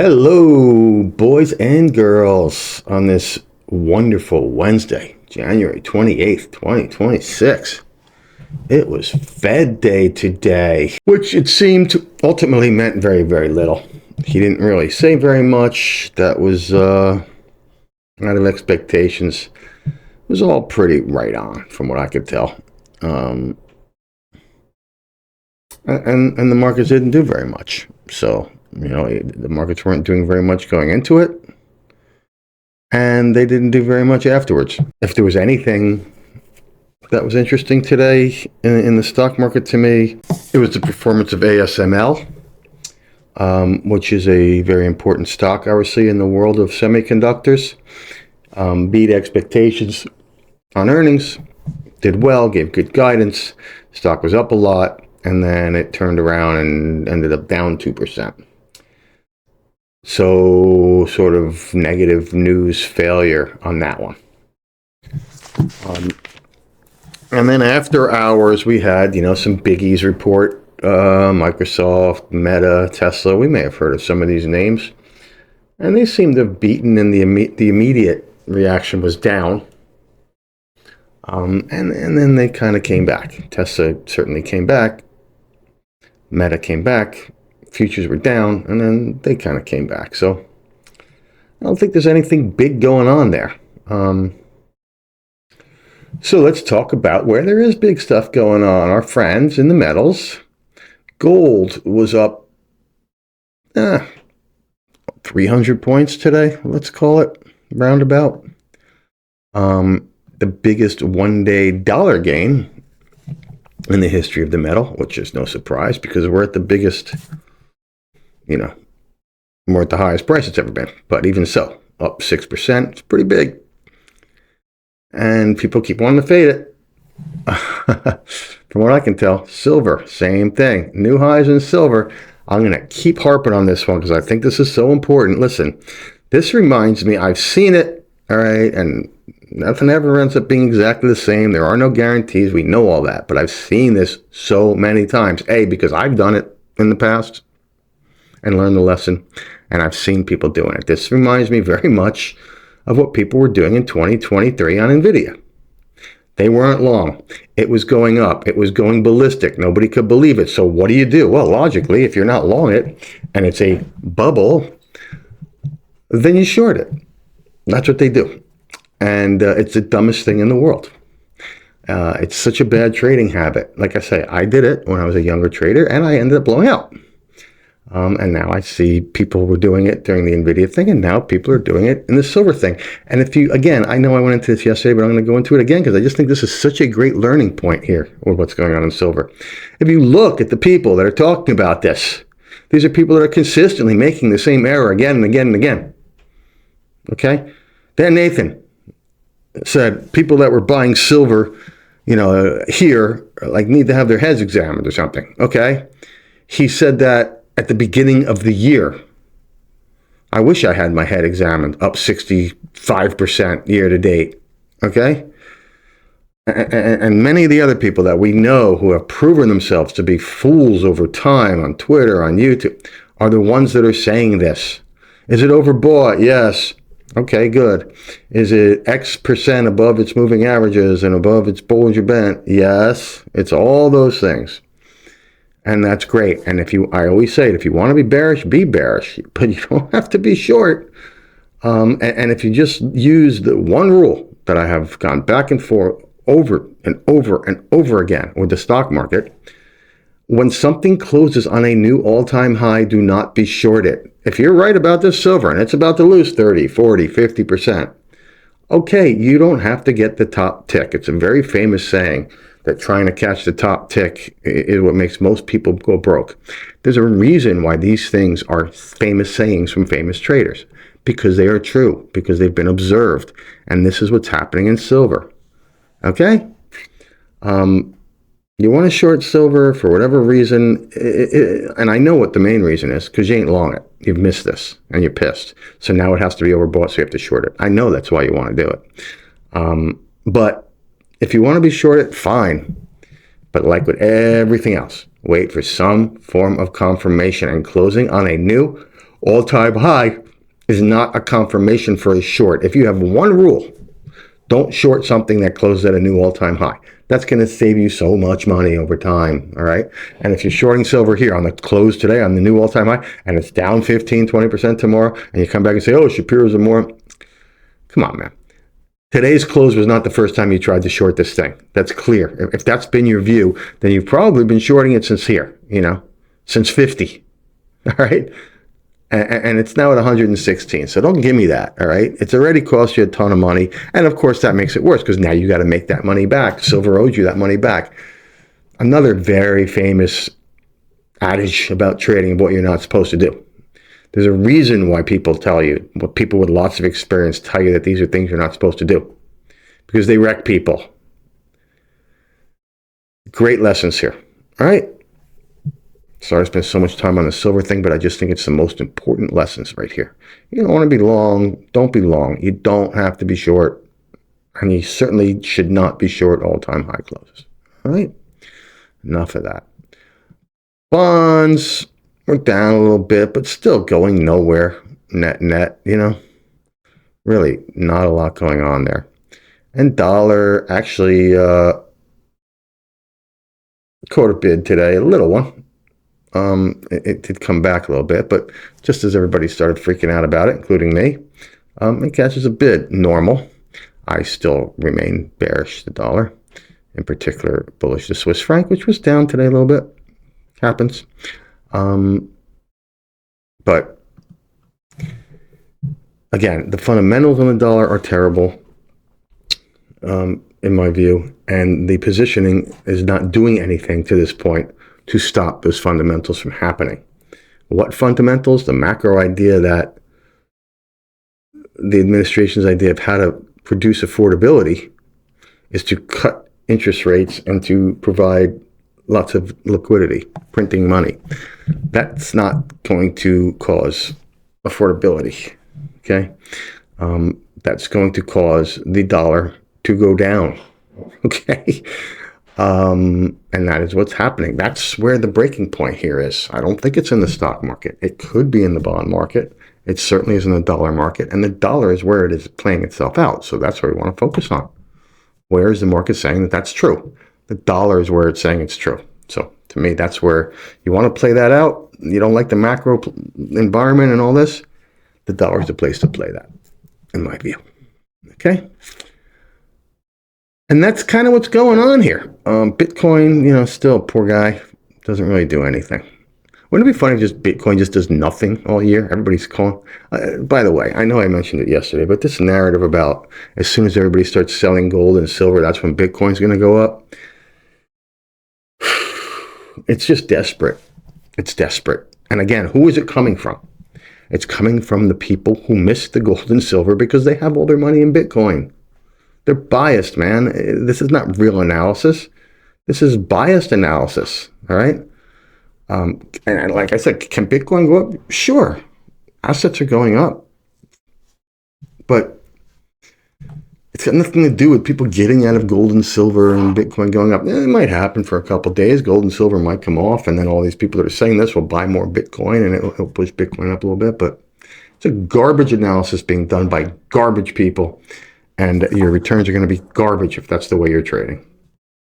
Hello, boys and girls, on this wonderful Wednesday, January 28th, 2026. It was Fed Day today, which it seemed ultimately meant very, very little. He didn't really say very much. That was out of expectations. It was all pretty right on, from what I could tell. And the markets didn't do very much. So, the markets weren't doing very much going into it, and they didn't do very much afterwards. If there was anything that was interesting today in the stock market to me, it was the performance of ASML, which is a very important stock, obviously, in the world of semiconductors. Beat expectations on earnings, did well, gave good guidance. Stock was up a lot, and then it turned around and ended up down 2%. So, sort of negative news failure on that one. And then after hours, we had, some biggies report. Microsoft, Meta, Tesla. We may have heard of some of these names. And they seemed to have beaten, and the immediate reaction was down. And then they kind of came back. Tesla certainly came back. Meta came back. Futures were down, and then they kind of came back. So I don't think there's anything big going on there. So let's talk about where there is big stuff going on. Our friends in the metals. Gold was up 300 points today, let's call it, roundabout. The biggest one-day dollar gain in the history of the metal, which is no surprise because we're at the biggest, we're at the highest price it's ever been. But even so, up 6%, it's pretty big. And people keep wanting to fade it. From what I can tell, silver, same thing. New highs in silver. I'm going to keep harping on this one because I think this is so important. Listen, this reminds me, I've seen it, all right, and nothing ever ends up being exactly the same. There are no guarantees. We know all that. But I've seen this so many times. A, because I've done it in the past and learned the lesson, and I've seen people doing it. This reminds me very much of what people were doing in 2023 on Nvidia. They weren't long. It was going up. It was going ballistic. Nobody could believe it. So what do? Well, logically, if you're not long it and it's a bubble, then you short it. That's what they do. And it's the dumbest thing in the world. It's such a bad trading habit. Like I say, I did it when I was a younger trader, and I ended up blowing out. And now I see people were doing it during the Nvidia thing, and now people are doing it in the silver thing. And if you, again, I know I went into this yesterday, but I'm going to go into it again because I just think this is such a great learning point here with what's going on in silver. If you look at the people that are talking about this, these are people that are consistently making the same error again and again and again. Okay? Dan Nathan said people that were buying silver, here, like need to have their heads examined or something. Okay? He said that at the beginning of the year. I wish I had my head examined, up 65% year to date. Okay? And many of the other people that we know who have proven themselves to be fools over time on Twitter, on YouTube, are the ones that are saying this. Is it overbought? Yes. Okay, good. Is it X percent above its moving averages and above its Bollinger Band? Yes. It's all those things. And that's great. And I always say it, if you want to be bearish, but you don't have to be short. And if you just use the one rule that I have gone back and forth over and over and over again with the stock market, when something closes on a new all-time high, do not be short it. If you're right about this silver and it's about to lose 30, 40, 50%, okay, you don't have to get the top tick. It's a very famous saying that trying to catch the top tick is what makes most people go broke. There's a reason why these things are famous sayings from famous traders, because they are true, because they've been observed, and this is what's happening in silver. Okay? You want to short silver for whatever reason, and I know what the main reason is, because you ain't long it. You've missed this, and you're pissed. So now it has to be overbought, so you have to short it. I know that's why you want to do it. But if you want to be short it, fine. But like with everything else, wait for some form of confirmation and closing on a new all-time high is not a confirmation for a short. If you have one rule, don't short something that closes at a new all-time high. That's going to save you so much money over time, all right? And if you're shorting silver here on the close today on the new all-time high, and it's down 15, 20% tomorrow, and you come back and say, oh, Shapiro's are more, come on, man. Today's close was not the first time you tried to short this thing. That's clear. If that's been your view, then you've probably been shorting it since here, since 50, all right? And it's now at 116. So don't give me that, all right? It's already cost you a ton of money. And of course, that makes it worse because now you got to make that money back. Silver owes you that money back. Another very famous adage about trading of what you're not supposed to do. There's a reason why people tell you, what people with lots of experience tell you that these are things you're not supposed to do. Because they wreck people. Great lessons here, all right? Sorry I spent so much time on the silver thing, but I just think it's the most important lessons right here. You don't want to be long. Don't be long. You don't have to be short. And you certainly should not be short all-time high closes. All right? Enough of that. Bonds were down a little bit, but still going nowhere. Net, Really not a lot going on there. And dollar actually caught a bid today, a little one. It did come back a little bit, but just as everybody started freaking out about it, including me, it catches a bid. Normal. I still remain bearish the dollar, in particular bullish the Swiss franc, which was down today a little bit. Happens. But again, the fundamentals on the dollar are terrible, in my view, and the positioning is not doing anything to this point to stop those fundamentals from happening. What fundamentals? The macro idea that the administration's idea of how to produce affordability is to cut interest rates and to provide lots of liquidity, printing money. That's not going to cause affordability, okay? That's going to cause the dollar to go down, okay? And that is what's happening. That's where the breaking point here is. I don't think it's in the stock market. It could be in the bond market. It certainly is in the dollar market. And the dollar is where it is playing itself out. So that's where we want to focus on. Where is the market saying that that's true? The dollar is where it's saying it's true. So to me, that's where you want to play that out. You don't like the macro environment and all this. The dollar is the place to play that, in my view. Okay? And that's kind of what's going on here. Bitcoin, still poor guy, doesn't really do anything. Wouldn't it be funny if just Bitcoin just does nothing all year? Everybody's calling. By the way, I know I mentioned it yesterday, but this narrative about as soon as everybody starts selling gold and silver, that's when Bitcoin's going to go up. It's just desperate. It's desperate. And again, who is it coming from? It's coming from the people who missed the gold and silver because they have all their money in Bitcoin. They're biased, man. This is not real analysis. This is biased analysis, all right? And like I said, can Bitcoin go up? Sure. Assets are going up. But it's got nothing to do with people getting out of gold and silver and Bitcoin going up. It might happen for a couple of days. Gold and silver might come off, and then all these people that are saying this will buy more Bitcoin, and it'll push Bitcoin up a little bit. But it's a garbage analysis being done by garbage people. And your returns are going to be garbage if that's the way you're trading.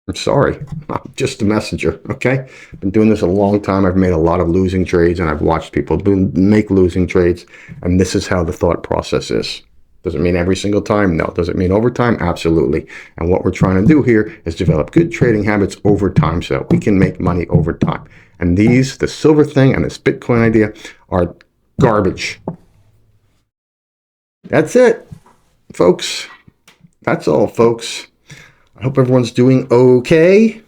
I'm sorry. I'm just a messenger, okay? I've been doing this a long time. I've made a lot of losing trades, and I've watched people make losing trades, and this is how the thought process is. Does it mean every single time? No. Does it mean over time? Absolutely. And what we're trying to do here is develop good trading habits over time so we can make money over time. And the silver thing and this Bitcoin idea are garbage. That's it, folks. That's all, folks. I hope everyone's doing okay.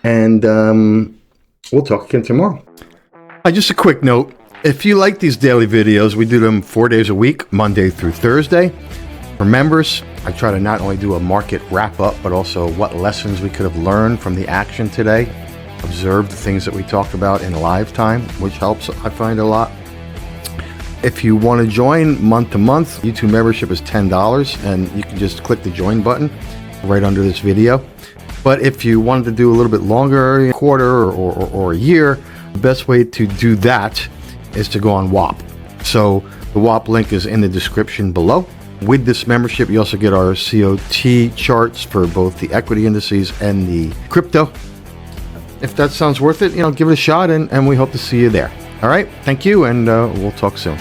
And we'll talk again tomorrow. Just a quick note. If you like these daily videos, we do them 4 days a week, Monday through Thursday. For members, I try to not only do a market wrap-up, but also what lessons we could have learned from the action today. Observe the things that we talked about in live time, which helps, I find, a lot. If you want to join month to month, YouTube membership is $10, and you can just click the join button right under this video. But if you wanted to do a little bit longer, a quarter or a year, the best way to do that is to go on WAP. So the WAP link is in the description below. With this membership, you also get our COT charts for both the equity indices and the crypto. If that sounds worth it, give it a shot, and we hope to see you there. All right, thank you, and we'll talk soon.